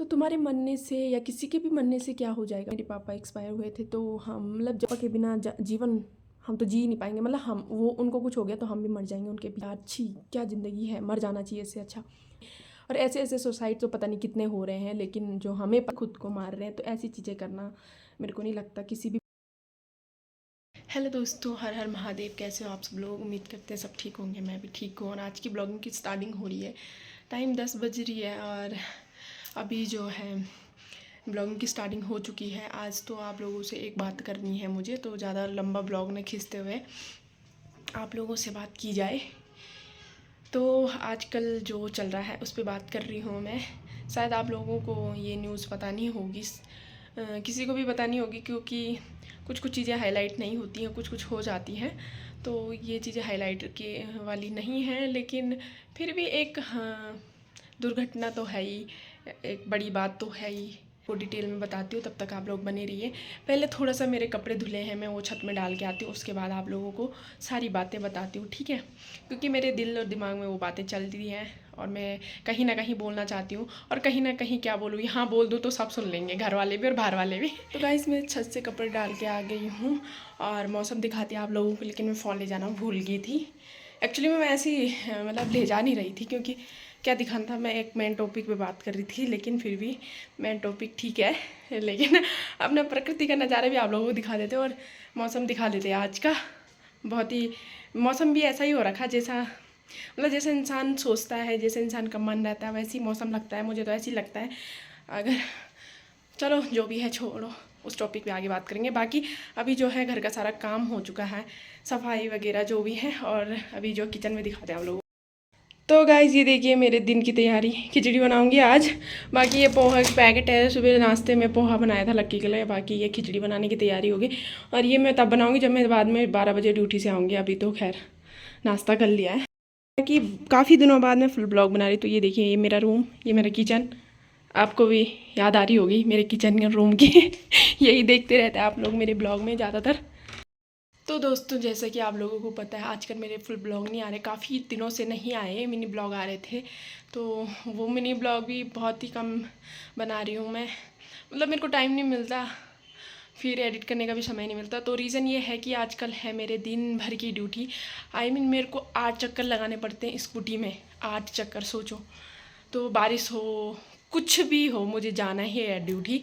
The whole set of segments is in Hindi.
तो तुम्हारे मरने से या किसी के भी मरने से क्या हो जाएगा। मेरे पापा एक्सपायर हुए थे तो हम मतलब जब के बिना जीवन हम तो जी नहीं पाएंगे, मतलब हम वो उनको कुछ हो गया तो हम भी मर जाएंगे उनके बिना। अच्छी क्या ज़िंदगी है, मर जाना चाहिए इससे अच्छा। और ऐसे ऐसे सुसाइड तो पता नहीं कितने हो रहे हैं, लेकिन जो हमें खुद को मार रहे हैं तो ऐसी चीज़ें करना मेरे को नहीं लगता किसी भी। हेलो दोस्तों, हर हर महादेव। कैसे हो आप सब लोग? उम्मीद करते हैं सब ठीक होंगे। मैं भी ठीक हूँ और आज की ब्लॉगिंग की स्टार्टिंग हो रही है। टाइम 10 बज रही है और अभी जो है ब्लॉगिंग की स्टार्टिंग हो चुकी है। आज तो आप लोगों से एक बात करनी है मुझे, तो ज़्यादा लंबा ब्लॉग न खींचते हुए आप लोगों से बात की जाए। तो आजकल जो चल रहा है उस पर बात कर रही हूँ मैं। शायद आप लोगों को ये न्यूज़ पता नहीं होगी, किसी को भी पता नहीं होगी, क्योंकि कुछ कुछ चीज़ें हाईलाइट नहीं होती हैं, कुछ कुछ हो जाती हैं। तो ये चीज़ें हाईलाइट के वाली नहीं हैं, लेकिन फिर भी एक दुर्घटना तो है ही, एक बड़ी बात तो है ही। वो डिटेल में बताती हूँ, तब तक आप लोग बने रहिए। पहले थोड़ा सा मेरे कपड़े धुले हैं, मैं वो छत में डाल के आती हूँ, उसके बाद आप लोगों को सारी बातें बताती हूँ, ठीक है? क्योंकि मेरे दिल और दिमाग में वो बातें चल रही हैं और मैं कहीं ना कहीं बोलना चाहती हूँ। और कहीं ना कहीं क्या बोलूँ, यहाँ बोल दूँ तो सब सुन लेंगे, घर वाले भी और बाहर वाले भी। तो गाइस मैं छत से कपड़े डाल के आ गई हूँ और मौसम दिखाती है आप लोगों को, लेकिन मैं फ़ोन ले जाना भूल गई थी। एक्चुअली मैं ऐसी मतलब ले जा नहीं रही थी, क्योंकि क्या दिखाना था, मैं एक मेन टॉपिक पे बात कर रही थी। लेकिन फिर भी मेन टॉपिक ठीक है, लेकिन अपना प्रकृति का नज़ारा भी आप लोगों को दिखा देते और मौसम दिखा देते। आज का बहुत ही मौसम भी ऐसा ही हो रखा, जैसा मतलब जैसे इंसान सोचता है, जैसे इंसान का मन रहता है, वैसे ही मौसम लगता है। मुझे तो ऐसे ही लगता है। अगर चलो जो भी है छोड़ो, उस टॉपिक पे आगे बात करेंगे। बाकी अभी जो है घर का सारा काम हो चुका है, सफाई वगैरह जो भी है, और अभी जो किचन में दिखाते हैं आप लोगों। तो गाइस ये देखिए मेरे दिन की तैयारी, खिचड़ी बनाऊंगी आज। बाकी ये पोहा का पैकेट है, सुबह नाश्ते में पोहा बनाया था लक्की के लिए। बाकी ये खिचड़ी बनाने की तैयारी होगी और ये मैं तब बनाऊंगी जब मैं बाद में 12 बजे ड्यूटी से आऊँगी। अभी तो खैर नाश्ता कर लिया है कि काफ़ी दिनों बाद मैं फुल ब्लॉग बना रही। तो ये देखिए, ये मेरा रूम, ये मेरा किचन। आपको भी याद आ रही होगी मेरे किचन रूम की। यही देखते रहते हैं आप लोग मेरे ब्लॉग में ज़्यादातर। तो दोस्तों जैसा कि आप लोगों को पता है, आजकल मेरे फुल ब्लॉग नहीं आ रहे, काफ़ी दिनों से नहीं आए, मिनी ब्लॉग आ रहे थे। तो वो मिनी ब्लॉग भी बहुत ही कम बना रही हूँ मैं, मतलब मेरे को टाइम नहीं मिलता, फिर एडिट करने का भी समय नहीं मिलता। तो रीज़न ये है कि आजकल है मेरे दिन भर की ड्यूटी। मेरे को 8 चक्कर लगाने पड़ते हैं स्कूटी में, 8 चक्कर सोचो। तो बारिश हो कुछ भी हो, मुझे जाना ही है ड्यूटी।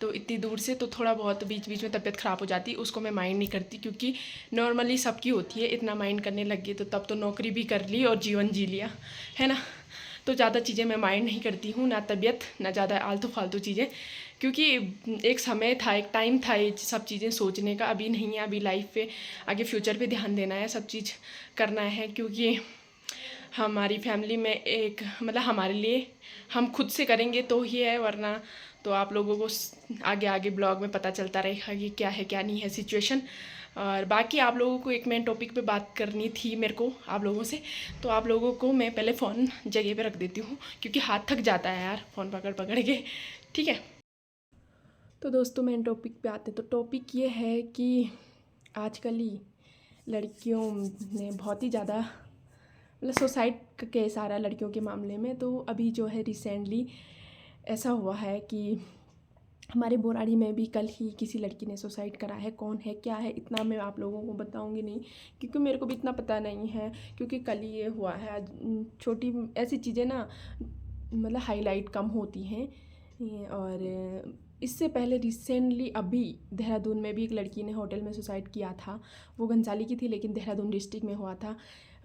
तो इतनी दूर से तो थोड़ा बहुत बीच बीच में तबीयत ख़राब हो जाती, उसको मैं माइंड नहीं करती, क्योंकि नॉर्मली सबकी होती है। इतना माइंड करने लग गई तो तब तो नौकरी भी कर ली और जीवन जी लिया, है ना? तो ज़्यादा चीज़ें मैं माइंड नहीं करती हूँ, ना तबीयत ना ज़्यादा आलतू फालतू चीज़ें, क्योंकि एक समय था, एक टाइम था ये सब चीज़ें सोचने का। अभी नहीं है, अभी लाइफ पे आगे फ्यूचर पे ध्यान देना है, सब चीज़ करना है। क्योंकि हमारी फैमिली में एक मतलब हमारे लिए हम खुद से करेंगे तो ही है, वरना तो आप लोगों को आगे आगे ब्लॉग में पता चलता रहेगा कि क्या है क्या नहीं है सिचुएशन। और बाकी आप लोगों को एक मेन टॉपिक पे बात करनी थी मेरे को आप लोगों से। तो आप लोगों को मैं पहले फ़ोन जगह पे रख देती हूँ, क्योंकि हाथ थक जाता है यार फ़ोन पकड़ पकड़ के, ठीक है? तो दोस्तों मेन टॉपिक पे आते हैं। तो टॉपिक ये है कि आजकल ही लड़कियों ने बहुत ही ज़्यादा मतलब सुसाइड का केस आ रहा है लड़कियों के मामले में। तो अभी जो है रिसेंटली ऐसा हुआ है कि हमारे बोराड़ी में भी कल ही किसी लड़की ने सुसाइड करा है। कौन है क्या है इतना मैं आप लोगों को बताऊंगी नहीं, क्योंकि मेरे को भी इतना पता नहीं है, क्योंकि कल ही ये हुआ है। छोटी ऐसी चीज़ें ना मतलब हाईलाइट कम होती हैं। और इससे पहले रिसेंटली अभी देहरादून में भी एक लड़की ने होटल में सुसाइड किया था। वो घनसाली की थी, लेकिन देहरादून डिस्ट्रिक्ट में हुआ था।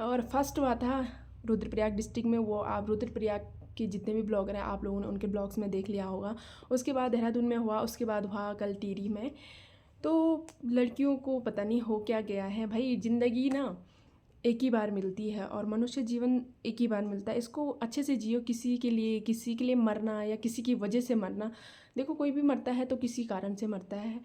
और फर्स्ट हुआ था रुद्रप्रयाग डिस्ट्रिक्ट में। वो आप रुद्रप्रयाग के जितने भी ब्लॉगर हैं आप लोगों ने उनके ब्लॉग्स में देख लिया होगा। उसके बाद देहरादून में हुआ, उसके बाद हुआ कल टिहरी में। तो लड़कियों को पता नहीं हो क्या गया है भाई। ज़िंदगी ना एक ही बार मिलती है और मनुष्य जीवन एक ही बार मिलता है, इसको अच्छे से जियो। किसी के लिए मरना या किसी की वजह से मरना, देखो कोई भी मरता है तो किसी कारण से मरता है।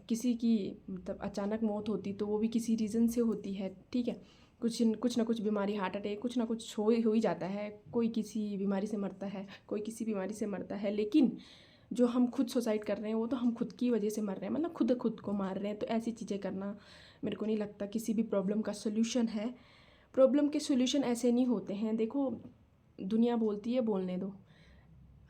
किसी की मतलब अचानक मौत होती तो वो भी किसी रीज़न से होती है, ठीक है? कुछ ना कुछ बीमारी, हार्ट अटैक, कुछ ना कुछ हो ही जाता है। कोई किसी बीमारी से मरता है, कोई किसी बीमारी से मरता है। लेकिन जो हम खुद सुसाइड कर रहे हैं वो तो हम खुद की वजह से मर रहे हैं, मतलब खुद को मार रहे हैं। तो ऐसी चीज़ें करना मेरे को नहीं लगता किसी भी प्रॉब्लम का सोल्यूशन है। प्रॉब्लम के सोल्यूशन ऐसे नहीं होते हैं। देखो दुनिया बोलती है बोलने दो,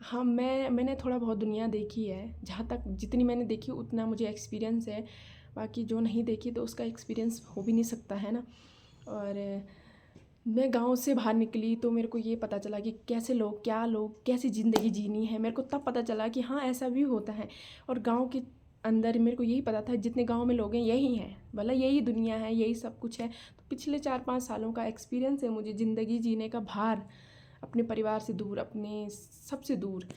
हाँ, मैंने थोड़ा बहुत दुनिया देखी है, जहाँ तक जितनी मैंने देखी उतना मुझे एक्सपीरियंस है, बाकी जो नहीं देखी तो उसका एक्सपीरियंस हो भी नहीं सकता है ना। और मैं गाँव से बाहर निकली तो मेरे को ये पता चला कि कैसे लोग कैसी ज़िंदगी जीनी है, मेरे को तब पता चला कि हाँ, ऐसा भी होता है। और गाँव के अंदर मेरे को यही पता था जितने गाँव में लोग हैं यही हैं, मतलब यही दुनिया है, यही सब कुछ है। तो पिछले 4-5 सालों का एक्सपीरियंस है मुझे ज़िंदगी जीने का, बाहर अपने परिवार से दूर, अपने सबसे दूर।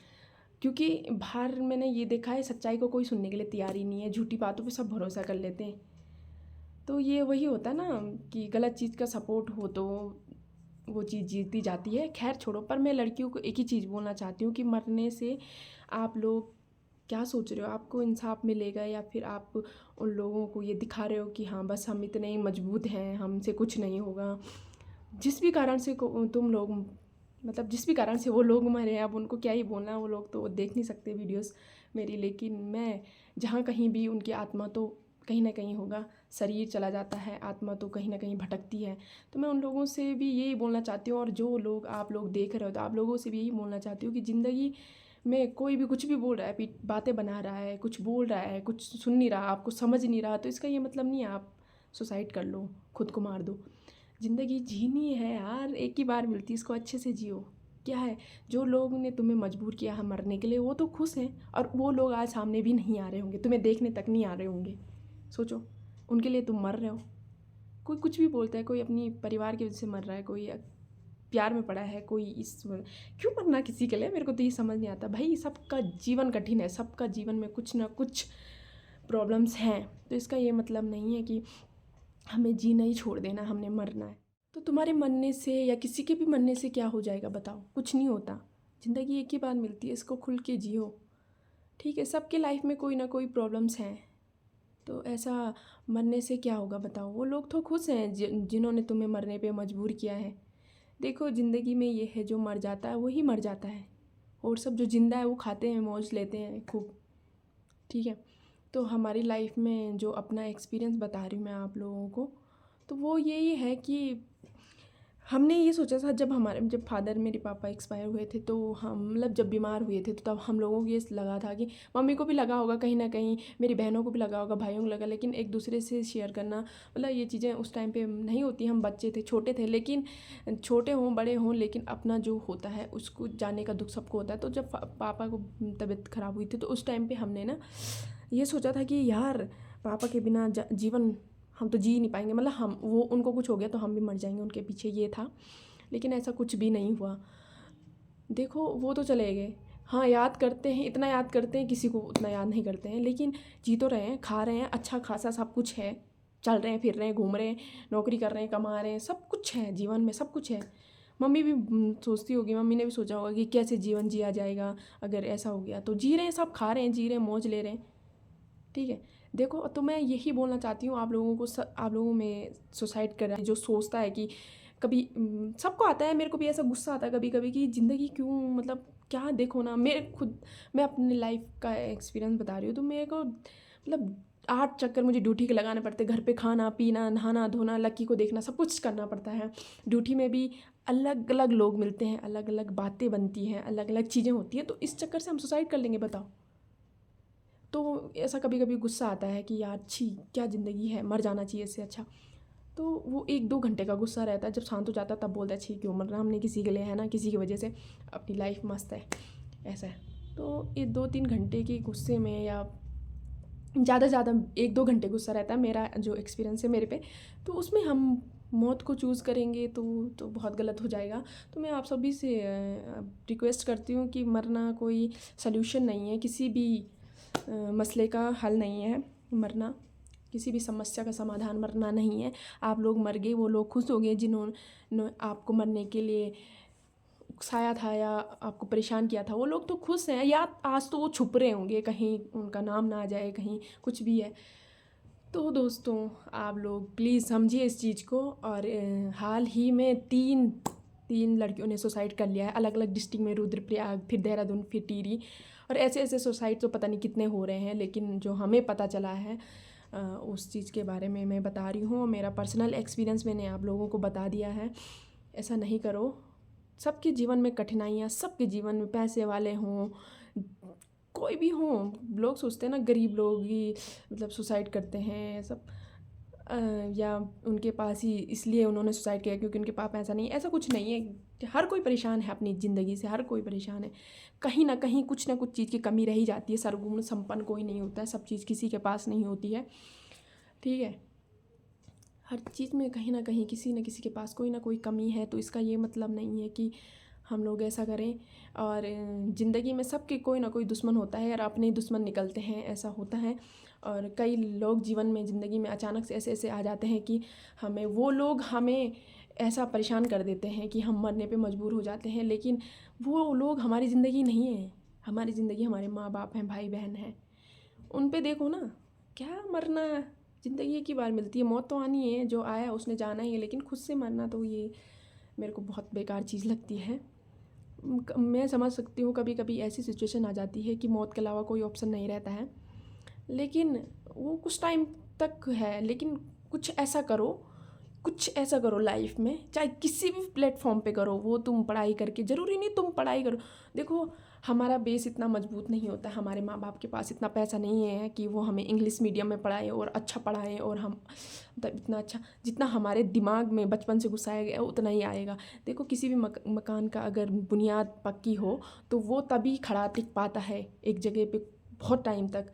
क्योंकि बाहर मैंने ये देखा है, सच्चाई को कोई सुनने के लिए तैयार ही नहीं है, झूठी बातों पे सब भरोसा कर लेते हैं। तो ये वही होता है ना कि गलत चीज़ का सपोर्ट हो तो वो चीज़ जीती जाती है। खैर छोड़ो, पर मैं लड़कियों को एक ही चीज़ बोलना चाहती हूँ कि मरने से आप लोग क्या सोच रहे हो, आपको इंसाफ मिलेगा या फिर आप उन लोगों को ये दिखा रहे हो कि हाँ बस हम इतने ही मजबूत हैं, हमसे कुछ नहीं होगा। जिस भी कारण से तुम लोग, मतलब जिस भी कारण से वो लोग मरे हैं, अब उनको क्या ही बोलना, वो लोग तो देख नहीं सकते वीडियोस मेरी। लेकिन मैं जहाँ कहीं भी, उनकी आत्मा तो कहीं ना कहीं होगा, शरीर चला जाता है, आत्मा तो कहीं ना कहीं भटकती है। तो मैं उन लोगों से भी यही बोलना चाहती हूँ, और जो लोग आप लोग देख रहे हो तो आप लोगों से भी यही बोलना चाहती हूँ कि ज़िंदगी में कोई भी कुछ भी बोल रहा है, बातें बना रहा है, कुछ बोल रहा है, कुछ सुन नहीं रहा, आपको समझ नहीं रहा, तो इसका ये मतलब नहीं है आप सुसाइड कर लो, खुद को मार दो। ज़िंदगी जीनी है यार, एक ही बार मिलती है, इसको अच्छे से जियो। क्या है, जो लोग ने तुम्हें मजबूर किया है मरने के लिए वो तो खुश हैं, और वो लोग आज सामने भी नहीं आ रहे होंगे, तुम्हें देखने तक नहीं आ रहे होंगे। सोचो, उनके लिए तुम मर रहे हो। कोई कुछ भी बोलता है, कोई अपनी परिवार की वजह से मर रहा है, कोई प्यार में पड़ा है, कोई क्यों मरना किसी के लिए, मेरे को तो ये समझ नहीं आता भाई। सबका जीवन कठिन है, सबका जीवन में कुछ ना कुछ प्रॉब्लम्स हैं, तो इसका ये मतलब नहीं है कि हमें जीना ही छोड़ देना, हमने मरना है। तो तुम्हारे मरने से या किसी के भी मरने से क्या हो जाएगा बताओ, कुछ नहीं होता। ज़िंदगी एक ही बार मिलती है, इसको खुल के जियो। ठीक है, सबके लाइफ में कोई ना कोई प्रॉब्लम्स हैं, तो ऐसा मरने से क्या होगा बताओ। वो लोग तो खुश हैं जिन्होंने तुम्हें मरने पे मजबूर किया है। देखो, ज़िंदगी में ये है, जो मर जाता है वही मर जाता है, और सब जो ज़िंदा है वो खाते हैं, मौज लेते हैं खूब। ठीक है, तो हमारी लाइफ में जो अपना एक्सपीरियंस बता रही हूँ मैं आप लोगों को, तो वो यही है कि हमने ये सोचा था, जब फादर मेरे पापा एक्सपायर हुए थे, तो हम मतलब जब बीमार हुए थे तो तब हम लोगों को ये लगा था कि मम्मी को भी लगा होगा कहीं ना कहीं, मेरी बहनों को भी लगा होगा, भाइयों को लगा, लेकिन एक दूसरे से शेयर करना, मतलब ये चीज़ें उस टाइम पे नहीं होती। हम बच्चे थे, छोटे थे, लेकिन छोटे हों बड़े हों, लेकिन अपना जो होता है उसको जानने का दुख सबको होता है। तो जब पापा को तबीयत ख़राब हुई थी तो उस टाइम पर हमने ना ये सोचा था कि यार पापा के बिना जीवन हम तो जी नहीं पाएंगे, मतलब हम वो उनको कुछ हो गया तो हम भी मर जाएंगे उनके पीछे, ये था। लेकिन ऐसा कुछ भी नहीं हुआ। देखो, वो तो चले गए। हाँ, याद करते हैं, इतना याद करते हैं, किसी को उतना याद नहीं करते हैं, लेकिन जी तो रहे हैं, खा रहे हैं, अच्छा खासा सब कुछ है, चल रहे हैं, फिर रहे हैं, घूम रहे हैं, नौकरी कर रहे हैं, कमा रहे हैं, सब कुछ है जीवन में, सब कुछ है। मम्मी भी सोचती होगी, मम्मी ने भी सोचा होगा कि कैसे जीवन जिया जाएगा अगर ऐसा हो गया। तो जी रहे हैं, सब खा रहे हैं, जी रहे हैं, मौज ले रहे हैं। ठीक है, देखो, तो मैं यही बोलना चाहती हूँ आप लोगों को, आप लोगों में सुसाइड कर रहा है जो सोचता है कि कभी सबको आता है, मेरे को भी ऐसा गुस्सा आता है कभी कभी कि ज़िंदगी क्यों, मतलब क्या, देखो ना, मैं अपनी लाइफ का एक्सपीरियंस बता रही हूँ, तो मेरे को मतलब 8 चक्कर मुझे ड्यूटी के लगाने पड़ते, घर पे खाना पीना, नहाना धोना, लक्की को देखना, सब कुछ करना पड़ता है। ड्यूटी में भी अलग अलग लोग मिलते हैं, अलग अलग बातें बनती हैं, अलग अलग चीज़ें होती हैं, तो इस चक्कर से हम सुसाइड कर लेंगे बताओ। तो ऐसा कभी कभी गुस्सा आता है कि यार छी, क्या ज़िंदगी है, मर जाना चाहिए इससे अच्छा। तो वो 1-2 घंटे का गुस्सा रहता है, जब शांत हो जाता है तब बोलता है छी क्यों मरना, हमने किसी के लिए, है ना, किसी की वजह से अपनी लाइफ मस्त है, ऐसा है। तो ये 2-3 घंटे के गुस्से में, या ज़्यादा से ज़्यादा 1-2 घंटे गुस्सा रहता है, मेरा जो एक्सपीरियंस है मेरे पे, तो उसमें हम मौत को चूज़ करेंगे तो बहुत गलत हो जाएगा। तो मैं आप सभी से रिक्वेस्ट करती हूँ कि मरना कोई सल्यूशन नहीं है, किसी भी मसले का हल नहीं है मरना, किसी भी समस्या का समाधान मरना नहीं है। आप लोग मर गए, वो लोग खुश हो गए जिन्होंने आपको मरने के लिए उकसाया था या आपको परेशान किया था, वो लोग तो खुश हैं, या आज तो वो छुप रहे होंगे, कहीं उनका नाम ना आ जाए, कहीं कुछ भी है। तो दोस्तों, आप लोग प्लीज़ समझिए इस चीज़ को। और हाल ही में तीन लड़कियों ने सुसाइड कर लिया है, अलग अलग डिस्ट्रिक्ट में, रुद्रप्रयाग, फिर देहरादून, फिर टिहरी, और ऐसे ऐसे सुसाइड तो पता नहीं कितने हो रहे हैं। लेकिन जो हमें पता चला है उस चीज़ के बारे में मैं बता रही हूँ, मेरा पर्सनल एक्सपीरियंस मैंने आप लोगों को बता दिया है। ऐसा नहीं करो, सबके जीवन में कठिनाइयाँ, सबके जीवन में, पैसे वाले हों, कोई भी हों, लोग सोचते हैं ना गरीब लोग ही मतलब सुसाइड करते हैं सब, या उनके पास ही इसलिए उन्होंने सुसाइड किया क्योंकि उनके पास पैसा नहीं है। ऐसा कुछ नहीं है। हर कोई परेशान है अपनी ज़िंदगी से, हर कोई परेशान है। कहीं ना कहीं कुछ ना कुछ चीज़ की कमी रही जाती है। सर्वगुण संपन्न कोई नहीं होता है, सब चीज़ किसी के पास नहीं होती है, ठीक है। हर चीज़ में कहीं ना कहीं किसी न किसी के पास कोई ना कोई कमी है। तो इसका ये मतलब नहीं है कि हम लोग ऐसा करें। और ज़िंदगी में सबके कोई ना कोई दुश्मन होता है और अपने ही दुश्मन निकलते हैं, ऐसा होता है। और कई लोग जीवन में, ज़िंदगी में अचानक से ऐसे ऐसे आ जाते हैं कि वो लोग हमें ऐसा परेशान कर देते हैं कि हम मरने पे मजबूर हो जाते हैं। लेकिन वो लोग हमारी ज़िंदगी नहीं है। हमारी ज़िंदगी हमारे माँ बाप हैं, भाई बहन हैं, उन पे देखो ना। क्या मरना, ज़िंदगी एक ही बार मिलती है, मौत तो आनी है, जो आया उसने जाना ही है। लेकिन खुद से मरना तो ये मेरे को बहुत बेकार चीज़ लगती है। मैं समझ सकती हूँ कभी कभी ऐसी सिचुएशन आ जाती है कि मौत के अलावा कोई ऑप्शन नहीं रहता है, लेकिन वो कुछ टाइम तक है। लेकिन कुछ ऐसा करो लाइफ में, चाहे किसी भी प्लेटफॉर्म पे करो। वो तुम पढ़ाई करके, ज़रूरी नहीं तुम पढ़ाई करो। देखो हमारा बेस इतना मजबूत नहीं होता, हमारे माँ बाप के पास इतना पैसा नहीं है कि वो हमें इंग्लिश मीडियम में पढ़ाए और अच्छा पढ़ाएं, और हम मतलब इतना अच्छा, जितना हमारे दिमाग में बचपन से घुसाया गया उतना ही आएगा। देखो किसी भी मकान का अगर बुनियाद पक्की हो तो वो तभी खड़ा टिक पाता है एक जगह पे बहुत टाइम तक,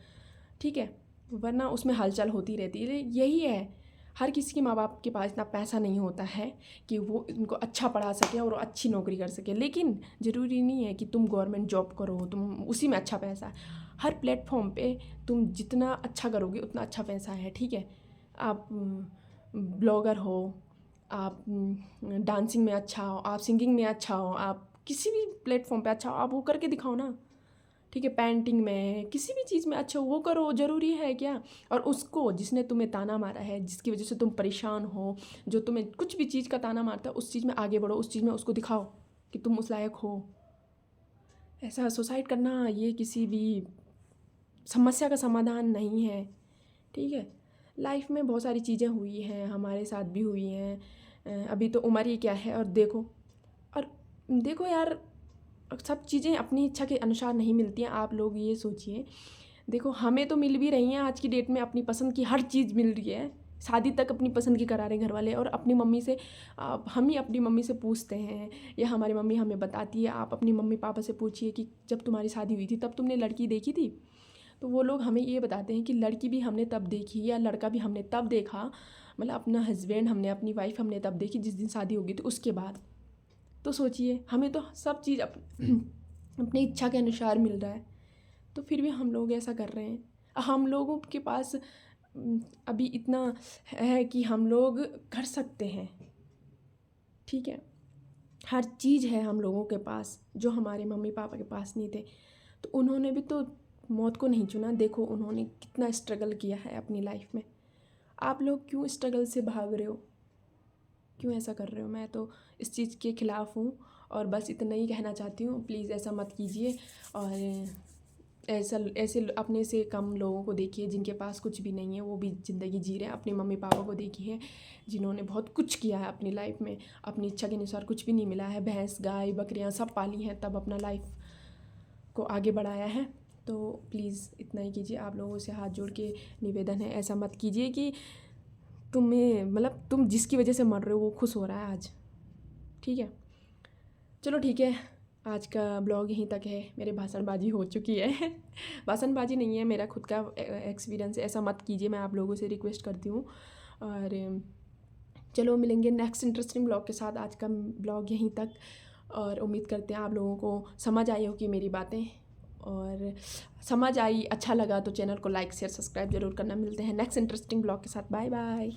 ठीक है, वरना उसमें हलचल होती रहती है। यही है, हर किसी के माँ बाप के पास इतना पैसा नहीं होता है कि वो उनको अच्छा पढ़ा सके और अच्छी नौकरी कर सके। लेकिन ज़रूरी नहीं है कि तुम गवर्नमेंट जॉब करो, तुम उसी में अच्छा पैसा है। हर प्लेटफॉर्म पे तुम जितना अच्छा करोगे उतना अच्छा पैसा है, ठीक है। आप ब्लॉगर हो, आप डांसिंग में अच्छा हो, आप सिंगिंग में अच्छा हो, आप किसी भी प्लेटफॉर्म पे अच्छा हो, आप वो करके दिखाओ ना, ठीक है। पेंटिंग में, किसी भी चीज़ में अच्छा वो करो, ज़रूरी है क्या। और उसको जिसने तुम्हें ताना मारा है, जिसकी वजह से तुम परेशान हो, जो तुम्हें कुछ भी चीज़ का ताना मारता है, उस चीज़ में आगे बढ़ो, उस चीज़ में उसको दिखाओ कि तुम उस लायक हो। ऐसा सुसाइड करना ये किसी भी समस्या का समाधान नहीं है, ठीक है। लाइफ में बहुत सारी चीज़ें हुई हैं, हमारे साथ भी हुई हैं। अभी तो उम्र ही क्या है। और देखो यार, सब चीज़ें अपनी इच्छा के अनुसार नहीं मिलती हैं। आप लोग ये सोचिए, देखो हमें तो मिल भी रही हैं आज की डेट में, अपनी पसंद की हर चीज़ मिल रही है। शादी तक अपनी पसंद की करा रहे घर वाले। और अपनी मम्मी से हम ही अपनी मम्मी से पूछते हैं, या हमारी मम्मी हमें बताती है, आप अपनी मम्मी पापा से पूछिए कि जब तुम्हारी शादी हुई थी तब तुमने लड़की देखी थी। तो वो लोग हमें ये बताते हैं कि लड़की भी हमने तब देखी, या लड़का भी हमने तब देखा, मतलब अपना हस्बैंड हमने, अपनी वाइफ हमने तब देखी जिस दिन शादी होगी थी उसके बाद। तो सोचिए, हमें तो सब चीज़ अपनी इच्छा के अनुसार मिल रहा है, तो फिर भी हम लोग ऐसा कर रहे हैं। हम लोगों के पास अभी इतना है कि हम लोग कर सकते हैं, ठीक है। हर चीज़ है हम लोगों के पास जो हमारे मम्मी पापा के पास नहीं थे। तो उन्होंने भी तो मौत को नहीं चुना। देखो उन्होंने कितना स्ट्रगल किया है अपनी लाइफ में। आप लोग क्यों स्ट्रगल से भाग रहे हो, क्यों ऐसा कर रहे हो। मैं तो इस चीज़ के ख़िलाफ़ हूँ, और बस इतना ही कहना चाहती हूँ, प्लीज़ ऐसा मत कीजिए। और ऐसे अपने से कम लोगों को देखिए जिनके पास कुछ भी नहीं है, वो भी ज़िंदगी जी रहे हैं। अपने मम्मी पापा को देखिए जिन्होंने बहुत कुछ किया है अपनी लाइफ में, अपनी इच्छा के अनुसार कुछ भी नहीं मिला है, भैंस गाय बकरियाँ सब पाली हैं, तब अपना लाइफ को आगे बढ़ाया है। तो प्लीज़ इतना ही कीजिए। आप लोगों से हाथ जोड़ के निवेदन है, ऐसा मत कीजिए कि तुम जिसकी वजह से मर रहे हो वो खुश हो रहा है आज, ठीक है। चलो ठीक है, आज का ब्लॉग यहीं तक है। मेरे भाषणबाजी हो चुकी है भाषणबाजी नहीं है, मेरा खुद का एक्सपीरियंस है। ऐसा मत कीजिए, मैं आप लोगों से रिक्वेस्ट करती हूँ। और चलो मिलेंगे नेक्स्ट इंटरेस्टिंग ब्लॉग के साथ। आज का ब्लॉग यहीं तक, और उम्मीद करते हैं आप लोगों को समझ आई होगी मेरी बातें। और समझ आई, अच्छा लगा तो चैनल को लाइक शेयर सब्सक्राइब जरूर करना। मिलते हैं नेक्स्ट इंटरेस्टिंग ब्लॉग के साथ। Bye bye.